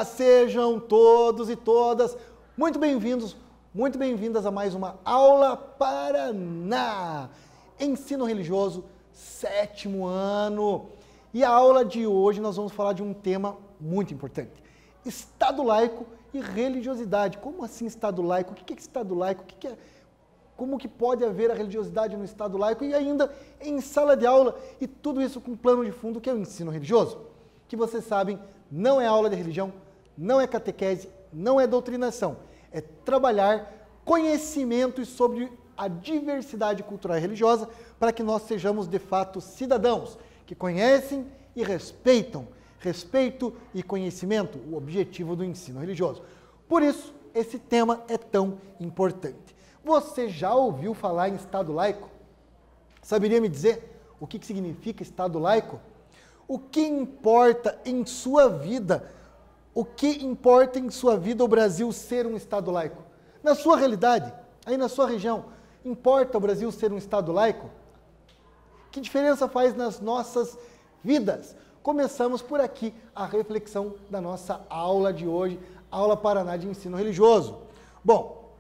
sejam todos e todas muito bem-vindos, muito bem-vindas a mais uma Aula Paraná. Ensino religioso, 7º ano. E a aula de hoje nós vamos falar de um tema muito importante. Estado laico e religiosidade. Como assim Estado laico? O que é Estado laico? Como que pode haver a religiosidade no Estado laico? E ainda em sala de aula, e tudo isso com um plano de fundo que é o ensino religioso. Que vocês sabem, não é aula de religião, não é catequese, não é doutrinação. É trabalhar conhecimentos sobre a diversidade cultural e religiosa para que nós sejamos de fato cidadãos que conhecem e respeitam. Respeito e conhecimento, o objetivo do ensino religioso. Por isso, esse tema é tão importante. Você já ouviu falar em Estado laico? Saberia me dizer o que significa Estado laico? O que importa em sua vida? O que importa em sua vida o Brasil ser um Estado laico? Na sua realidade, aí na sua região, importa o Brasil ser um Estado laico? Que diferença faz nas nossas vidas? Começamos por aqui a reflexão da nossa aula de hoje, Aula Paraná de Ensino Religioso. Bom,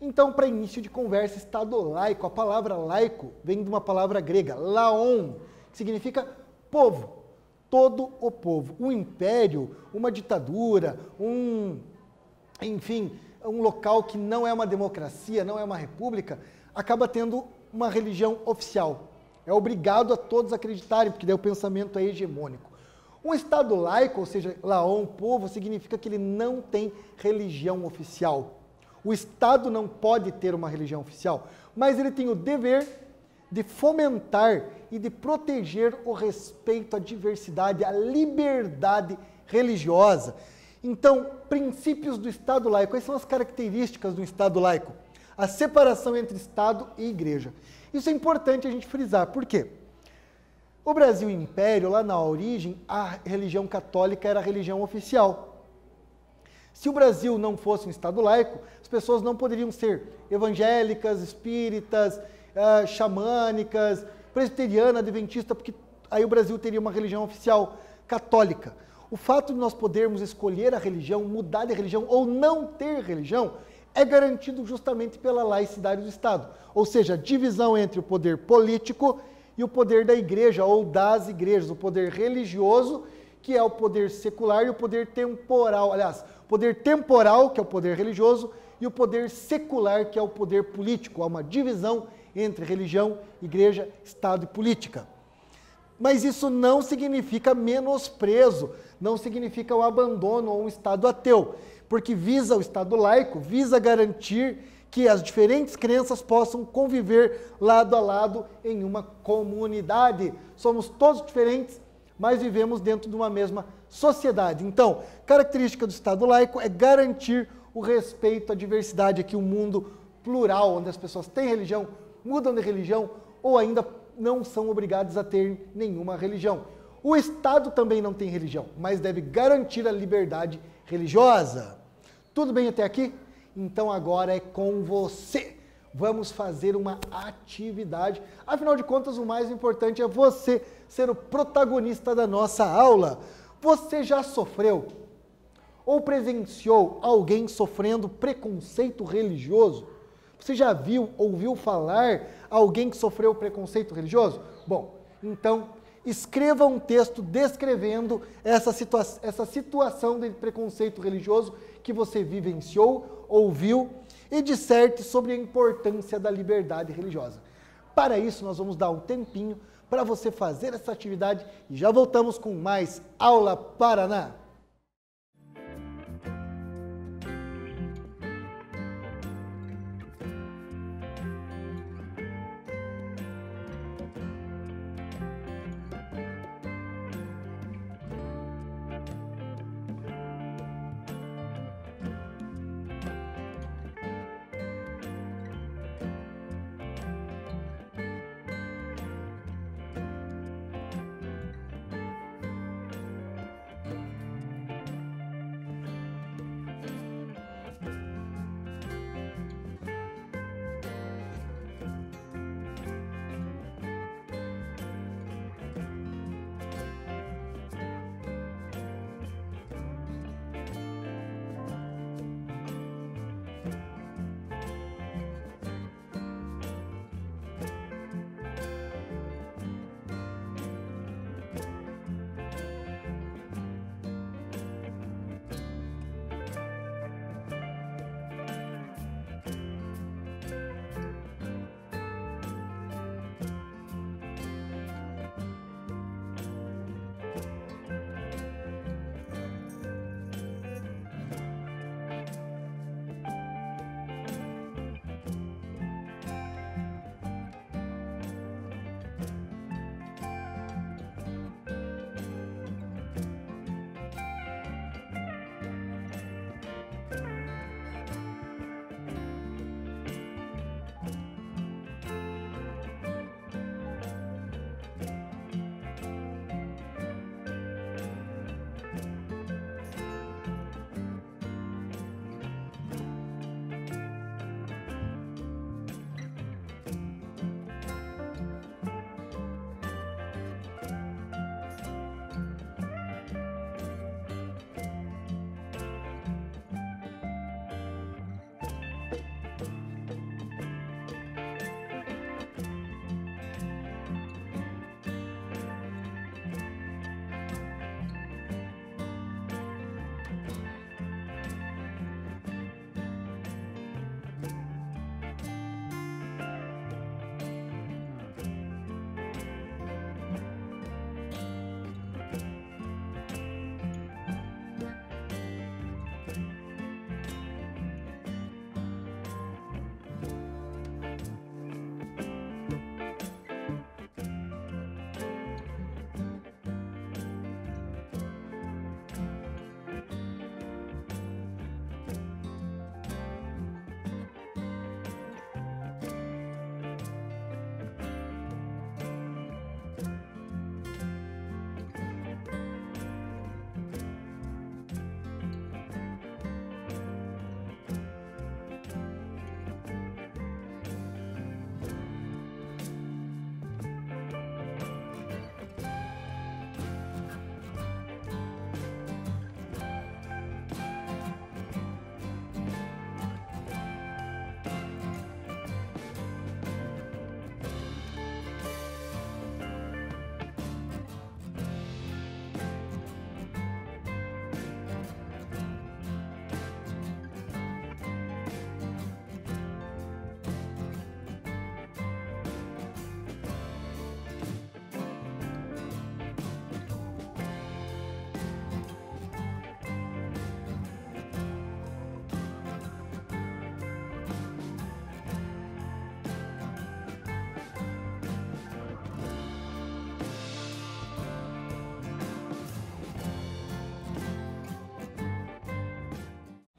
então para início de conversa, Estado laico, a palavra laico vem de uma palavra grega, laon, que significa povo, todo o povo. Um império, uma ditadura, enfim, um local que não é uma democracia, não é uma república, acaba tendo uma religião oficial. É obrigado a todos acreditarem, porque daí o pensamento é hegemônico. Um Estado laico, ou seja, laon, povo, significa que ele não tem religião oficial. O Estado não pode ter uma religião oficial, mas ele tem o dever de fomentar e de proteger o respeito à diversidade, à liberdade religiosa. Então, princípios do Estado laico. Quais são as características do Estado laico? A separação entre Estado e Igreja. Isso é importante a gente frisar. Por quê? O Brasil Império, lá na origem, a religião católica era a religião oficial. Se o Brasil não fosse um Estado laico, as pessoas não poderiam ser evangélicas, espíritas, xamânicas, presbiteriana, adventista, porque aí o Brasil teria uma religião oficial católica. O fato de nós podermos escolher a religião, mudar de religião ou não ter religião, é garantido justamente pela laicidade do Estado. Ou seja, a divisão entre o poder político e o poder da igreja ou das igrejas, o poder religioso, que é o poder secular, e o poder temporal, aliás, o poder temporal, que é o poder religioso, e o poder secular, que é o poder político. Há uma divisão entre religião, igreja, Estado e política. Mas isso não significa menosprezo, não significa o abandono ou um Estado ateu, porque visa o Estado laico, visa garantir que as diferentes crenças possam conviver lado a lado em uma comunidade. Somos todos diferentes, mas vivemos dentro de uma mesma sociedade. Então, característica do Estado laico é garantir o respeito à diversidade, aqui um mundo plural, onde as pessoas têm religião, mudam de religião ou ainda não são obrigados a ter nenhuma religião. O Estado também não tem religião, mas deve garantir a liberdade religiosa. Tudo bem até aqui? Então agora é com você. Vamos fazer uma atividade. Afinal de contas, o mais importante é você ser o protagonista da nossa aula. Você já sofreu ou presenciou alguém sofrendo preconceito religioso? Você já viu, ouviu falar alguém que sofreu preconceito religioso? Bom, então escreva um texto descrevendo essa situação de preconceito religioso que você vivenciou, ouviu e disserte sobre a importância da liberdade religiosa. Para isso, nós vamos dar um tempinho para você fazer essa atividade e já voltamos com mais Aula Paraná.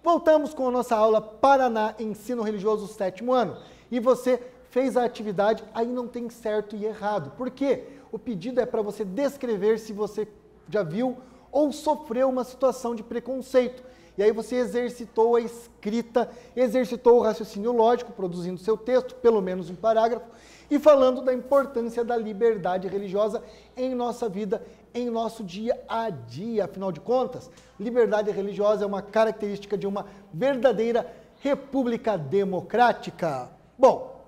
Voltamos com a nossa aula Paraná Ensino Religioso 7º ano. E você fez a atividade, aí não tem certo e errado. Por quê? O pedido é para você descrever se você já viu ou sofreu uma situação de preconceito. E aí você exercitou a escrita, exercitou o raciocínio lógico, produzindo seu texto, pelo menos um parágrafo, e falando da importância da liberdade religiosa em nossa vida, em nosso dia a dia. Afinal de contas, liberdade religiosa é uma característica de uma verdadeira república democrática. Bom,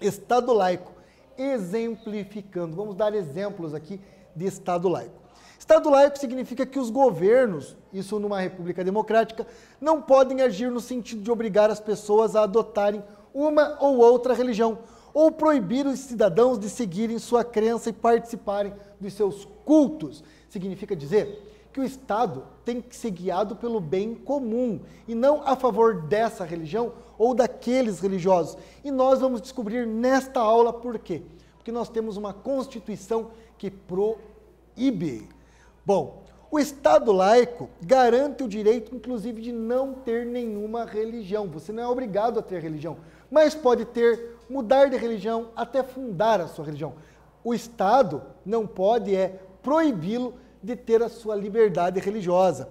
Estado laico, exemplificando, vamos dar exemplos aqui de Estado laico. Estado laico significa que os governos, isso numa república democrática, não podem agir no sentido de obrigar as pessoas a adotarem uma ou outra religião, ou proibir os cidadãos de seguirem sua crença e participarem dos seus cultos. Significa dizer que o Estado tem que ser guiado pelo bem comum e não a favor dessa religião ou daqueles religiosos. E nós vamos descobrir nesta aula por quê. Porque nós temos uma Constituição que proíbe. Bom, o Estado laico garante o direito, inclusive, de não ter nenhuma religião. Você não é obrigado a ter religião, mas pode mudar de religião até fundar a sua religião. O Estado não pode proibi-lo de ter a sua liberdade religiosa.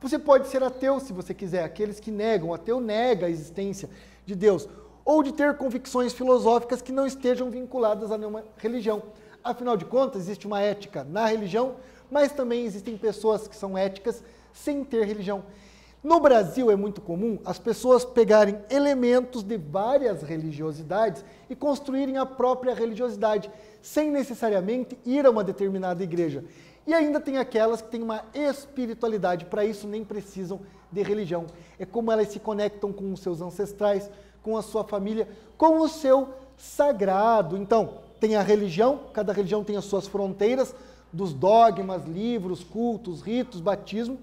Você pode ser ateu se você quiser, aqueles que negam, o ateu nega a existência de Deus, ou de ter convicções filosóficas que não estejam vinculadas a nenhuma religião. Afinal de contas, existe uma ética na religião, mas também existem pessoas que são éticas sem ter religião. No Brasil é muito comum as pessoas pegarem elementos de várias religiosidades e construírem a própria religiosidade, sem necessariamente ir a uma determinada igreja. E ainda tem aquelas que têm uma espiritualidade, para isso nem precisam de religião. É como elas se conectam com os seus ancestrais, com a sua família, com o seu sagrado. Então, tem a religião, cada religião tem as suas fronteiras, dos dogmas, livros, cultos, ritos, batismo.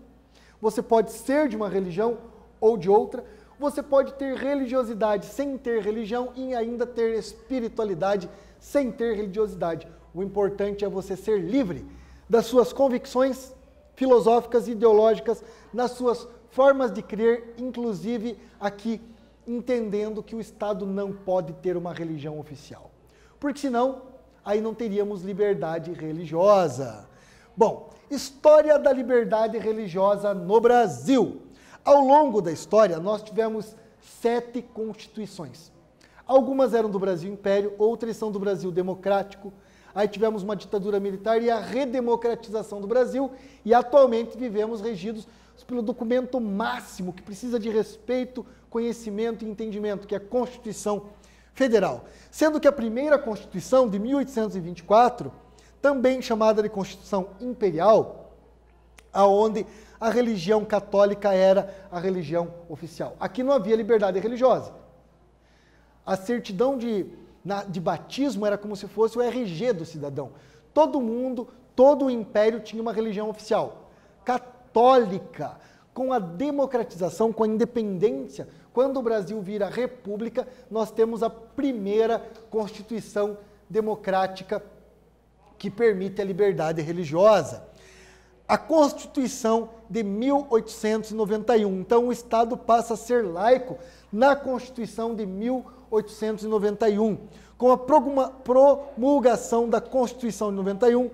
Você pode ser de uma religião ou de outra. Você pode ter religiosidade sem ter religião e ainda ter espiritualidade sem ter religiosidade. O importante é você ser livre das suas convicções filosóficas e ideológicas, nas suas formas de crer, inclusive aqui entendendo que o Estado não pode ter uma religião oficial. Porque senão, aí não teríamos liberdade religiosa. Bom, história da liberdade religiosa no Brasil. Ao longo da história, nós tivemos 7 constituições. Algumas eram do Brasil Império, outras são do Brasil Democrático. Aí tivemos uma ditadura militar e a redemocratização do Brasil. E atualmente vivemos regidos pelo documento máximo, que precisa de respeito, conhecimento e entendimento, que é a Constituição Federal. Sendo que a primeira Constituição, de 1824, também chamada de Constituição Imperial, aonde a religião católica era a religião oficial. Aqui não havia liberdade religiosa. A certidão de batismo era como se fosse o RG do cidadão. Todo mundo, todo o império tinha uma religião oficial, católica. Com a democratização, com a independência, quando o Brasil vira república, nós temos a primeira Constituição democrática que permite a liberdade religiosa. A Constituição de 1891. Então, o Estado passa a ser laico na Constituição de 1891. Com a promulgação da Constituição de 91,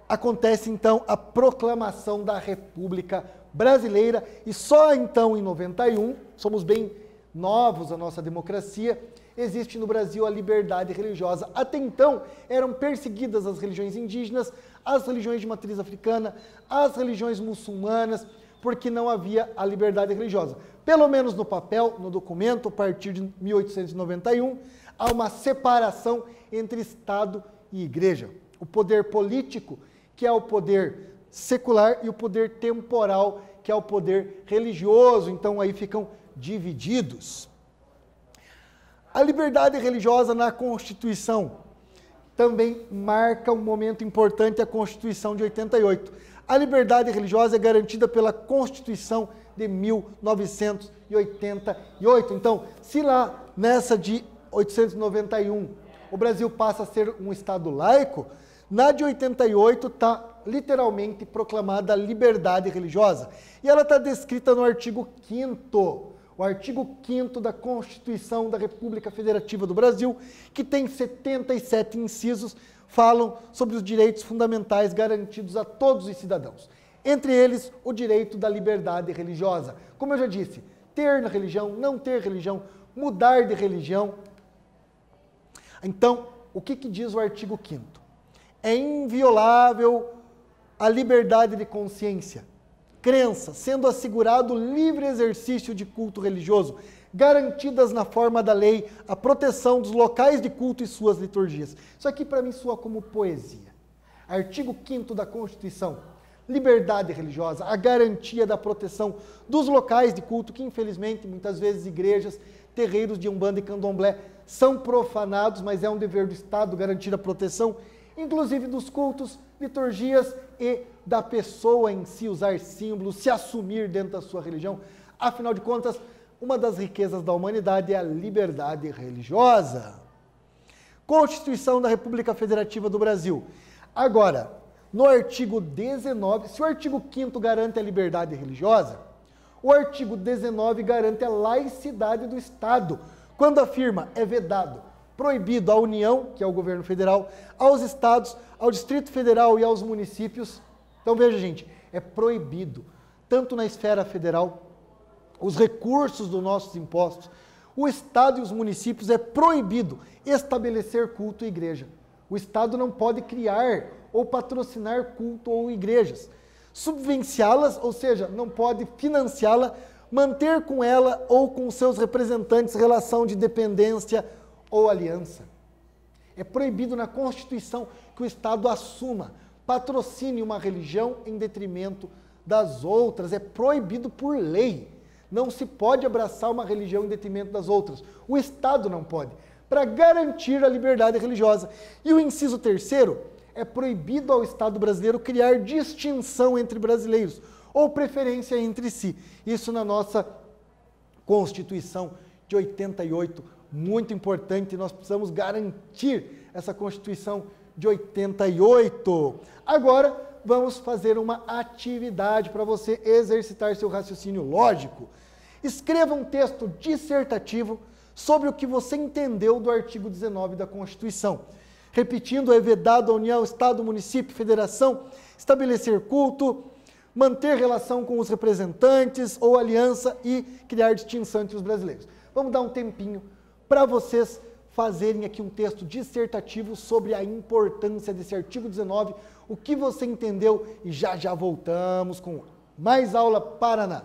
acontece, então, a proclamação da República Brasileira. E só, então, em 91, somos bem novos a nossa democracia, existe no Brasil a liberdade religiosa. Até então, eram perseguidas as religiões indígenas, as religiões de matriz africana, as religiões muçulmanas, porque não havia a liberdade religiosa. Pelo menos no papel, no documento, a partir de 1891, há uma separação entre Estado e Igreja. O poder político, que é o poder secular, e o poder temporal, que é o poder religioso. Então, aí ficam divididos. A liberdade religiosa na Constituição também marca um momento importante, a Constituição de 88. A liberdade religiosa é garantida pela Constituição de 1988. Então, se lá nessa de 1891 o Brasil passa a ser um Estado laico, Na de 88 está literalmente proclamada a liberdade religiosa. E ela está descrita no artigo 5º, o artigo 5º da Constituição da República Federativa do Brasil, que tem 77 incisos, falam sobre os direitos fundamentais garantidos a todos os cidadãos. Entre eles, o direito da liberdade religiosa. Como eu já disse, ter religião, não ter religião, mudar de religião. Então, o que diz o artigo 5º? É inviolável a liberdade de consciência, crença, sendo assegurado o livre exercício de culto religioso, garantidas na forma da lei a proteção dos locais de culto e suas liturgias. Isso aqui para mim soa como poesia. Artigo 5º da Constituição, liberdade religiosa, a garantia da proteção dos locais de culto, que infelizmente muitas vezes igrejas, terreiros de Umbanda e Candomblé são profanados, mas é um dever do Estado garantir a proteção, inclusive dos cultos, liturgias e da pessoa em si, usar símbolos, se assumir dentro da sua religião. Afinal de contas, uma das riquezas da humanidade é a liberdade religiosa. Constituição da República Federativa do Brasil. Agora, no artigo 19, se o artigo 5º garante a liberdade religiosa, o artigo 19 garante a laicidade do Estado, quando afirma é vedado, proibido à União, que é o governo federal, aos estados, ao Distrito Federal e aos municípios. Então veja, gente, é proibido, tanto na esfera federal, os recursos dos nossos impostos, o Estado e os municípios é proibido estabelecer culto e igreja. O Estado não pode criar ou patrocinar culto ou igrejas, subvenciá-las, ou seja, não pode financiá-la, manter com ela ou com seus representantes relação de dependência ou aliança. É proibido na Constituição que o Estado assuma, patrocine uma religião em detrimento das outras. É proibido por lei. Não se pode abraçar uma religião em detrimento das outras. O Estado não pode, para garantir a liberdade religiosa. E o inciso 3º, é proibido ao Estado brasileiro criar distinção entre brasileiros ou preferência entre si. Isso na nossa Constituição de 88, muito importante, nós precisamos garantir essa Constituição de 88. Agora, vamos fazer uma atividade para você exercitar seu raciocínio lógico. Escreva um texto dissertativo sobre o que você entendeu do artigo 19 da Constituição. Repetindo, é vedado à União, Estado, Município, Federação, estabelecer culto, manter relação com os representantes ou aliança e criar distinção entre os brasileiros. Vamos dar um tempinho para vocês fazerem aqui um texto dissertativo sobre a importância desse artigo 19, o que você entendeu, e já voltamos com mais aula Paraná.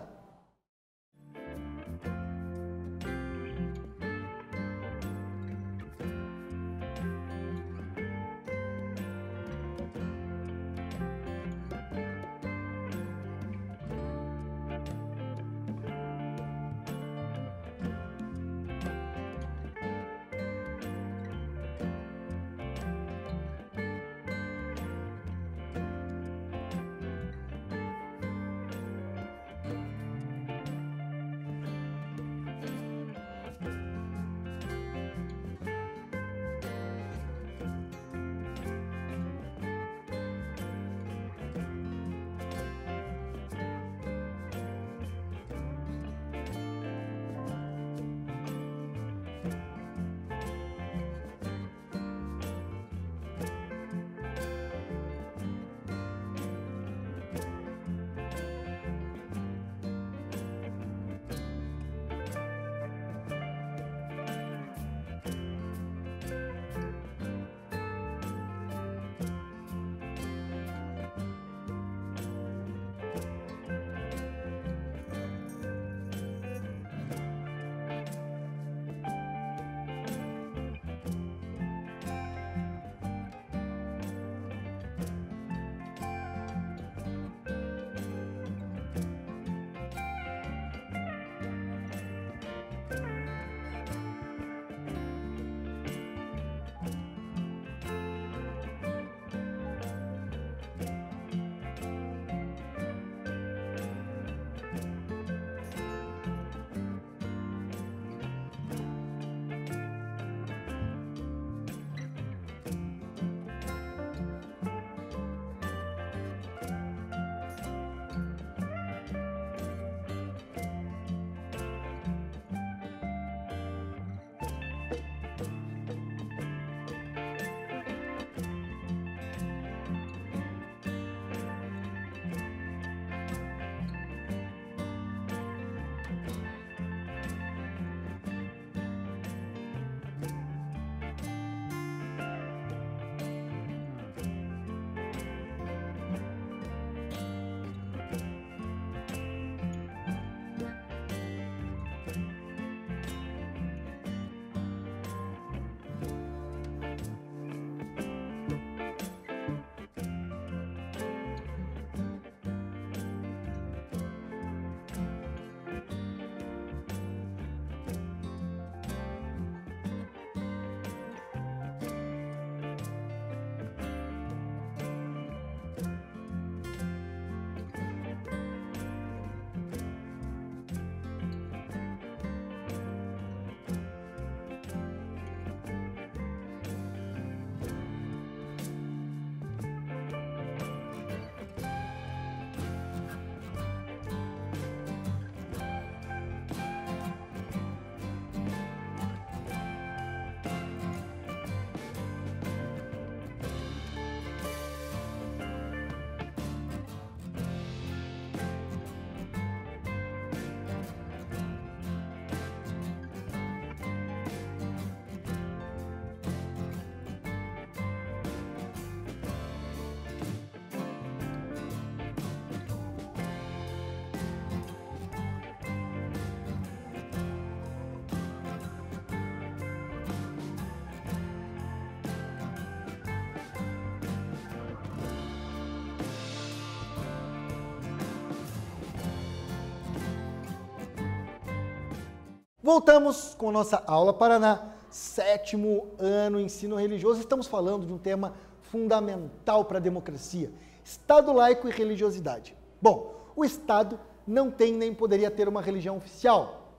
Voltamos com nossa aula Paraná, 7º ano ensino religioso. Estamos falando de um tema fundamental para a democracia, Estado laico e religiosidade. Bom, o Estado não tem nem poderia ter uma religião oficial,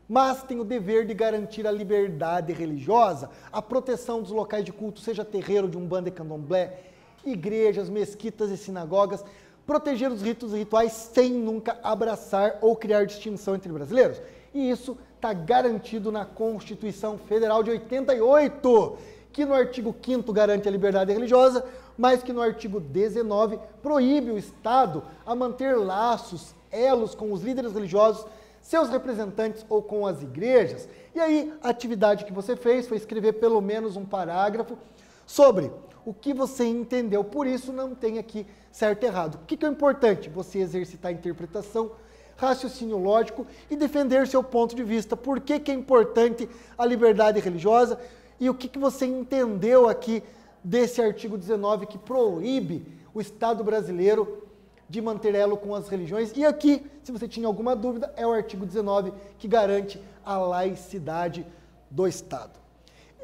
mas tem o dever de garantir a liberdade religiosa, a proteção dos locais de culto, seja terreiro de umbanda e candomblé, igrejas, mesquitas e sinagogas, proteger os ritos e rituais sem nunca abraçar ou criar distinção entre brasileiros. E isso está garantido na Constituição Federal de 88, que no artigo 5º garante a liberdade religiosa, mas que no artigo 19 proíbe o Estado a manter laços, elos com os líderes religiosos, seus representantes ou com as igrejas. E aí, a atividade que você fez foi escrever pelo menos um parágrafo sobre o que você entendeu. Por isso, não tem aqui certo e errado. O que é importante? Você exercitar a interpretação, raciocínio lógico e defender seu ponto de vista. Por que é importante a liberdade religiosa e o que você entendeu aqui desse artigo 19 que proíbe o Estado brasileiro de manter elo com as religiões. E aqui, se você tinha alguma dúvida, é o artigo 19 que garante a laicidade do Estado.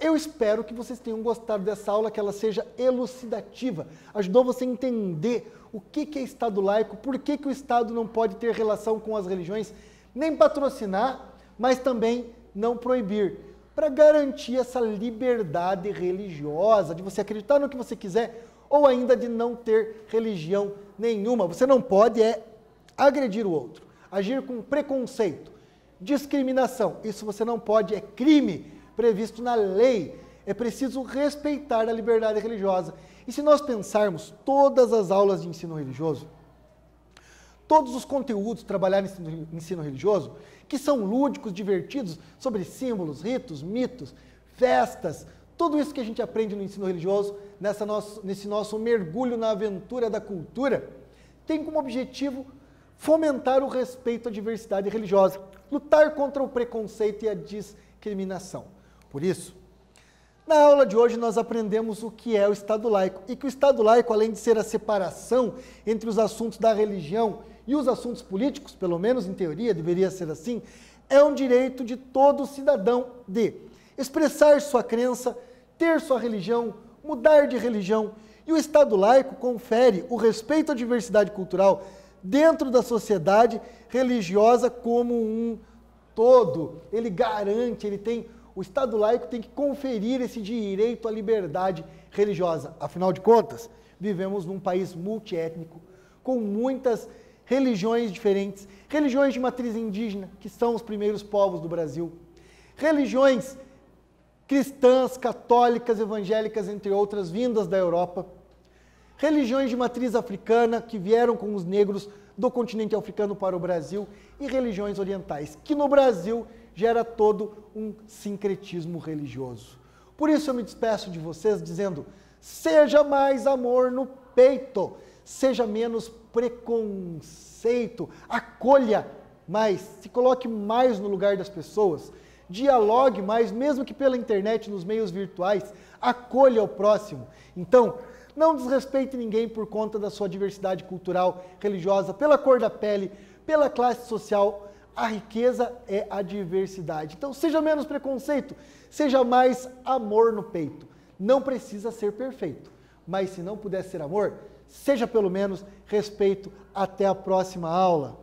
Eu espero que vocês tenham gostado dessa aula, que ela seja elucidativa, ajudou você a entender o que é Estado laico, por que o Estado não pode ter relação com as religiões, nem patrocinar, mas também não proibir, para garantir essa liberdade religiosa, de você acreditar no que você quiser, ou ainda de não ter religião nenhuma. Você não pode agredir o outro, agir com preconceito, discriminação. Isso você não pode, é crime previsto na lei. É preciso respeitar a liberdade religiosa. E se nós pensarmos todas as aulas de ensino religioso, todos os conteúdos trabalhados em ensino religioso, que são lúdicos, divertidos, sobre símbolos, ritos, mitos, festas, tudo isso que a gente aprende no ensino religioso, nesse nosso mergulho na aventura da cultura, tem como objetivo fomentar o respeito à diversidade religiosa, lutar contra o preconceito e a discriminação. Por isso, na aula de hoje nós aprendemos o que é o Estado laico e que o Estado laico, além de ser a separação entre os assuntos da religião e os assuntos políticos, pelo menos em teoria deveria ser assim, é um direito de todo cidadão de expressar sua crença, ter sua religião, mudar de religião. E o Estado laico confere o respeito à diversidade cultural dentro da sociedade religiosa como um todo. Ele garante, o Estado laico tem que conferir esse direito à liberdade religiosa. Afinal de contas, vivemos num país multiétnico, com muitas religiões diferentes, religiões de matriz indígena, que são os primeiros povos do Brasil, religiões cristãs, católicas, evangélicas, entre outras, vindas da Europa, religiões de matriz africana, que vieram com os negros do continente africano para o Brasil, e religiões orientais, que no Brasil gera todo um sincretismo religioso. Por isso eu me despeço de vocês dizendo, seja mais amor no peito, seja menos preconceito, acolha mais, se coloque mais no lugar das pessoas, dialogue mais, mesmo que pela internet, nos meios virtuais, acolha o próximo. Então, não desrespeite ninguém por conta da sua diversidade cultural, religiosa, pela cor da pele, pela classe social. A riqueza é a diversidade. Então, seja menos preconceito, seja mais amor no peito. Não precisa ser perfeito, mas se não puder ser amor, seja pelo menos respeito. Até a próxima aula.